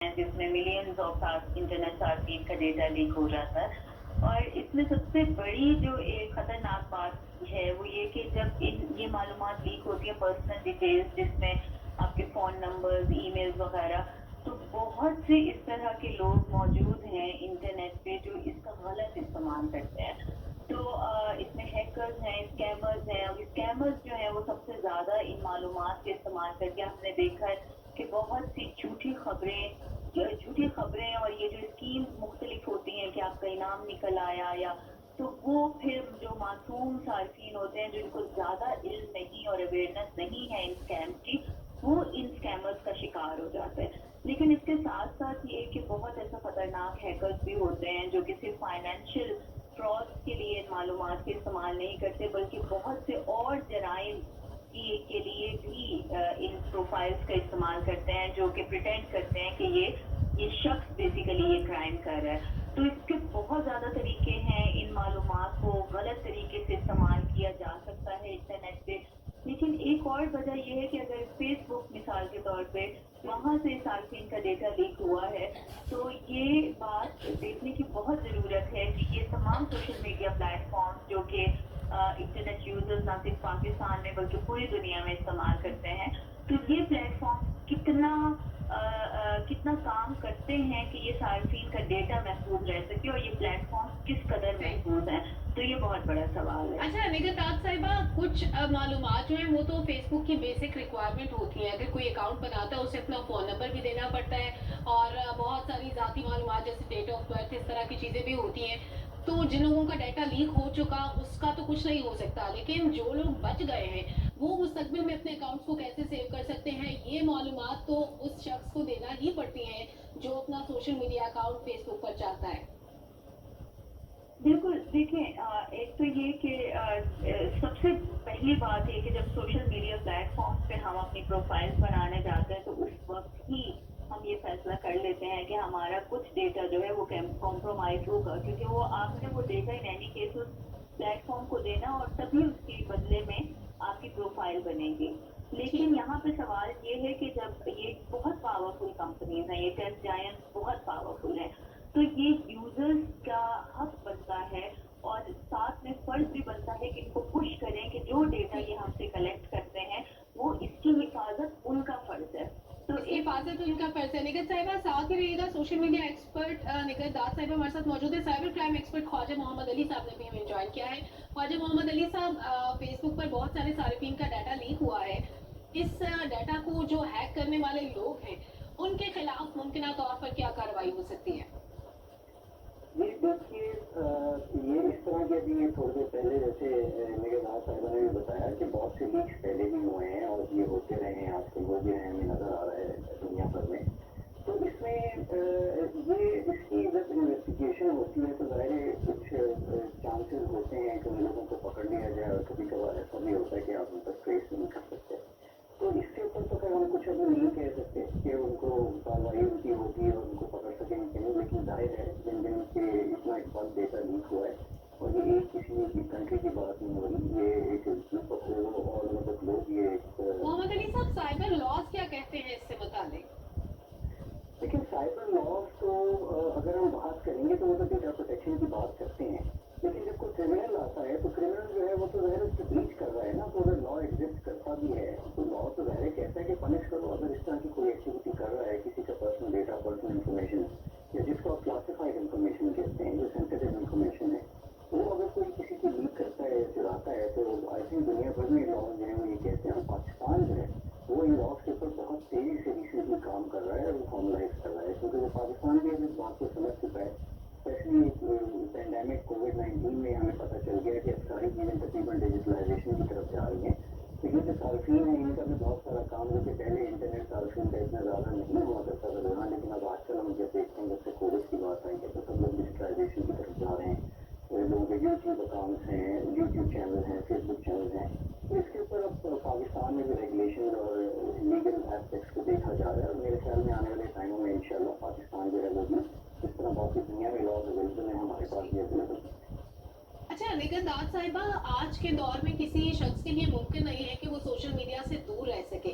جس میں millions of internet صارفین کا ڈیٹا لیک ہو جاتا ہے. اور اس میں سب سے بڑی جو ایک خطرناک بات ہے وہ یہ کہ جب یہ معلومات لیک ہوتی ہے پرسنل ڈیٹیلز جس میں آپ کے فون نمبرز ای میلز وغیرہ, تو بہت سے اس طرح کے لوگ موجود ہیں انٹرنیٹ پہ جو اس کا غلط استعمال کرتے ہیں. تو اس میں ہیکرز ہیں, اسکیمرز ہیں, اور اسکیمرز جو ہیں وہ سب سے زیادہ ان معلومات کے استعمال کر کے ہم نے دیکھا ہے کہ بہت سی جھوٹی خبریں اور یہ جو اسکیم مختلف ہوتی ہیں کہ آپ کا انعام نکل آیا یا, تو وہ پھر جو معصوم صارفین ہوتے ہیں جن کو زیادہ علم نہیں اور اویئرنیس نہیں ہے ان اسکیمز کی, وہ ان اسکیمرز کا شکار ہو جاتے ہیں. لیکن اس کے ساتھ ساتھ یہ کہ بہت ایسا خطرناک ہیکرز بھی ہوتے ہیں جو کہ صرف فائنینشیل فراڈ کے لیے معلومات کے استعمال نہیں کرتے بلکہ بہت سے اور جرائم کے لیے بھی ان پروفائلز کا استعمال کرتے ہیں جو کہ پریٹینڈ کرتے ہیں کہ یہ شخص بیسیکلی یہ کرائم کر رہا ہے. تو اس کے بہت زیادہ طریقے ہیں, ان معلومات کو غلط طریقے سے استعمال کیا جا سکتا ہے انٹرنیٹ پہ. لیکن ایک اور وجہ یہ ہے کہ اگر فیس بک مثال کے طور پہ وہاں سے صارفین کا ڈیٹا لیک ہوا ہے تو یہ بات دیکھنے کی بہت ضرورت ہے کہ یہ تمام سوشل میڈیا پلیٹ فارمز جو کہ انٹرنیٹ یوزرز نہ صرف پاکستان میں بلکہ پوری دنیا میں استعمال کرتے ہیں, تو یہ پلیٹ فارم کتنا کام کرتے ہیں کہ یہ صارفین کا ڈیٹا محفوظ رہ سکے, اور یہ پلیٹ فارم کس قدر محفوظ ہیں, تو یہ بہت بڑا سوال ہے. اچھا نگہت آج صاحبہ, کچھ معلومات جو ہیں وہ تو فیس بک کی بیسک ریکوائرمنٹ ہوتی ہیں. اگر کوئی اکاؤنٹ بناتا ہے اسے اپنا فون نمبر بھی دینا پڑتا ہے اور بہت ساری ذاتی معلومات جیسے ڈیٹ آف برتھ اس طرح کی چیزیں بھی ہوتی ہیں. تو جن لوگوں کا ڈیٹا لیک ہو چکا اس کا تو کچھ نہیں ہو سکتا, لیکن جو لوگ بچ گئے ہیں وہ مستقبل میں اپنے اکاؤنٹس کو کیسے سیو کر سکتے ہیں, یہ معلومات تو اس شخص کو دینا ہی پڑتی ہیں جو اپنا سوشل میڈیا اکاؤنٹ فیس بک پر چاہتا ہے. بالکل, دیکھیں ایک تو یہ کہ سب سے پہلی بات یہ کہ جب سوشل میڈیا پلیٹ فارمز پہ ہم اپنی پروفائلز بنانے جاتے ہیں تو اس وقت ہی ہم یہ فیصلہ کر لیتے ہیں کہ ہمارا کچھ ڈیٹا جو ہے وہ کمپرومائز ہوگا, کیونکہ وہ آپ نے وہ ڈیٹا ان اینی کیس اس پلیٹ فارم کو دینا اور تبھی اس کے بدلے میں آپ کی پروفائل بنے گی. لیکن یہاں پہ سوال یہ ہے کہ جب یہ بہت پاورفل کمپنیز ہیں, یہ ٹیک جائنٹس بہت پاورفل ہیں, تو یہ یوزرز کا حق بنتا ہے اور ساتھ میں فرض بھی بنتا ہے کہ ان کو پش کریں کہ جو ڈیٹا یہ ہم سے کلیکٹ کرتے ہیں وہ اس کی حفاظت ان کا فرض ہے. تو اس کی حفاظت ان کا فرض ہے. نگہت صاحبہ ساتھ ہی رہیے گا, سوشل میڈیا ایکسپرٹ نگہت داد صاحبہ ہمارے ساتھ موجود ہے. سائبر کرائم ایکسپرٹ خواجہ محمد علی صاحب نے بھی ہمیں جوائن کیا ہے. خواجہ محمد علی صاحب, فیس بک پر بہت سارے صارفین کا ڈیٹا لیک ہوا ہے. اس ڈیٹا کو جو ہیک کرنے والے لوگ ہیں ان کے خلاف ممکنہ طور پر کیا کارروائی ہو سکتی ہے؟ جی دیکھیے, یہ اس طرح کے ابھی تھوڑی دیر پہلے جیسے میرے ناز صاحبہ نے بھی بتایا کہ بہت سے لیکس پہلے بھی ہوئے ہیں اور یہ ہوتے رہے ہیں, آج کل وہ بھی ہمیں نظر آ رہا ہے دنیا بھر میں. تو اس میں یہ اس کی جب انویسٹیگیشن ہوتی ہے تو ظاہر کچھ چانسز ہوتے ہیں کہ ان لوگوں کو پکڑ لیا جائے, اور کبھی کبھار ایسا بھی ہوتا ہے کہ آپ ان پر ٹریس نہیں کر سکتے. تو اس کے اوپر تو خیر ہم کچھ ابھی نہیں کہہ سکتے کہ ان کو کارروائی ان کی ہوگی اور ان کو پکڑ سکیں گے کہ نہیں, لیکن ظاہر ہے جن دن کے اتنا ایک بار ڈیٹا لیک ہوا ہے اور یہ ایک کسی کی کنٹری کی بات نہیں ہو رہی, یہ ایک اور مطلب لوگ یہ محمد علی صاحب, سائبر لاز کیا کہتے ہیں اس سے متعلق؟ لیکن سائبر لاز تو اگر ہم بات کریں گے تو وہ تو ڈیٹا پروٹیکشن کی بات کرتے ہیں, لیکن جب کوئی کرمنل آتا ہے تو کرمنل جو ہے وہ تو ظاہر اس کی بریچ کر رہا ہے نا. تو اگر لا ایگزسٹ کرتا بھی ہے تو لا تو ظاہر کہتا ہے کہ پنش کرو اگر اس طرح کی کوئی ایکٹیویٹی کر رہا ہے کسی کا پرسنل ڈیٹا, پرسنل انفارمیشن یا جس کو آپ کلاسیفائڈ انفارمیشن کہتے ہیں, جو سینسیٹیو انفارمیشن ہے, وہ اگر کوئی کسی کی لیک کرتا ہے, چراتا ہے, تو آئی تھنک دنیا بھر میں لاز جو ہے وہ یہ کہتے ہیں. پاکستان جو ہے وہ ان لاز کے اوپر بہت تیزی سے ریسنٹلی کام کر رہا ہے اور وہ فارملائز کر رہا ہے, کیونکہ وہ پاکستان بھی اس بات کو سمجھ چکا ہے. اسپیشلی پینڈیمک کووڈ-19 میں ہمیں پتہ چل گیا کہ اب ساری چیزیں تقریباً ڈیجیٹلائزیشن کی طرف جا رہی ہیں. تو یہ جو صارفین ہیں ان کا بھی بہت سارا کام ہے کہ پہلے انٹرنیٹ صارفین کا اتنا زیادہ نہیں ہوا کرتا تھا جہاں, لیکن اب آج کل ہم جب دیکھتے ہیں جب سے کووڈ کی بات آئی ہے تو سب لوگ ڈیجیٹلائزیشن کی طرف جا رہے ہیں. لوگوں کے یوٹیوب اکاؤنٹس ہیں, یوٹیوب چینل ہیں, فیس بک چینل ہیں. تو اس کے اوپر اب پاکستان میں بھی ریگولیشن اور لیگل ایسپیکٹس کو دیکھا جا رہا ہے, اور میرے خیال میں آنے والے ٹائموں میں انشاءاللہ پاکستان جو ہے وہ بھی اس طرح باقی دنیا میں لاز اویلیبل ہیں, ہمارے پاس بھی اویلیبل ہیں. اچھا نگہت داد صاحبہ, آج کے دور میں کسی شخص کے لیے ممکن نہیں ہے کہ وہ سوشل میڈیا سے دور رہ سکے.